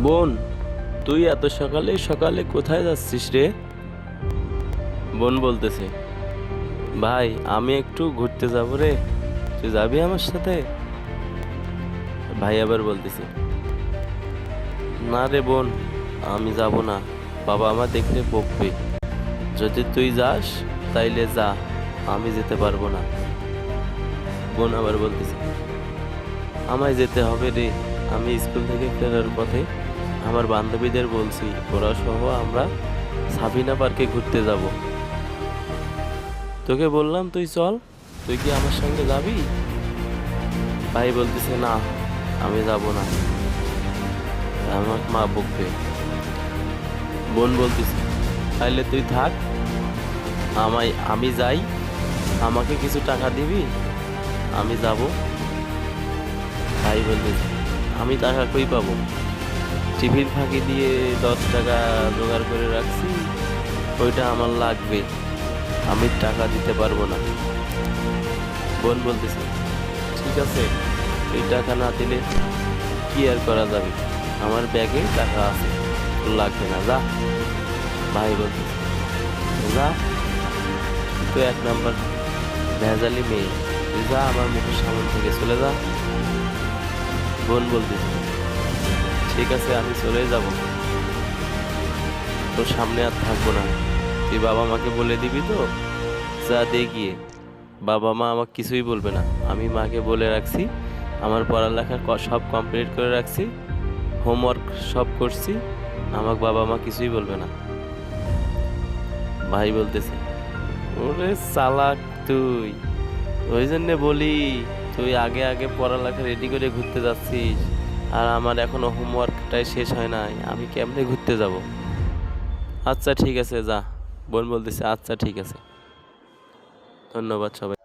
বোন, তুই এত সকালে সকালে কোথায় যাচ্ছিস রে? বোন বলতেছে, ভাই আমি একটু ঘুরতে যাব রে, তুই যাবি আমার সাথে? ভাই আবার বলতেছে, না রে বোন, আমি যাব না, বাবা আমার দেখলে বকবে। যদি তুই যাস তাইলে যা, আমি যেতে পারবো না। বোন আবার বলতেছে, আমায় যেতে হবে রে, আমি স্কুল থেকে ফেরার পথে আমার বান্ধবীদের বলছি ওরা সহ আমরা সাবিনা পার্কে ঘুরতে যাব। তোকে বললাম তুই চল, তুই কি আমার সঙ্গে যাবি? ভাই বলতেছে, না আমি যাব না, আমার মা বকবে। বোন বলতেছে, তাইলে তুই থাক, আমি যাই, আমাকে কিছু টাকা দিবি, আমি যাব। ভাই বলতেছে, আমি টাকা কই পাবো? টিফিন ফাঁকি দিয়ে 10 টাকা জোগাড় করে রাখছি, ওইটা আমার লাগবে, আমি টাকা দিতে পারবো না। বোন বলতেছে, ঠিক আছে, তুই টাকা না দিলে কি আর করা যাবে, আমার ব্যাগে টাকা আছে, তোর লাগবে না, যা। ভাই বলতেছে, যা, তুই তো 1 নাম্বার ভেজালি মেয়ে, তুই যা, আমার মুখের সামনে থেকে চলে যা। বোন বলতেছে, ঠিক আছে আমি চলে যাব, তোর সামনে আর থাকবো না, তুই বাবা মাকে বলে দিবি তো? যা দে গিয়ে, বাবা মা আমাকে কিছুই বলবে না, আমি মাকে বলে রাখছি আমার পড়ালেখা সব কমপ্লিট করে রাখছি, হোমওয়ার্ক সব করছি, আমাকে বাবা মা কিছুই বলবে না। ভাই বলতেছে, ওরে চালাক তুই, ওই জন্যে বলি তুই আগে আগে পড়ালেখা রেডি করে ঘুরতে যাচ্ছিস, আর আমার এখনো হোমওয়ার্কটাই শেষ হয় নাই, আমি কেমনে ঘুরতে যাব? আচ্ছা ঠিক আছে যা। বোন বলতেছে, আচ্ছা ঠিক আছে, ধন্যবাদ সবাই।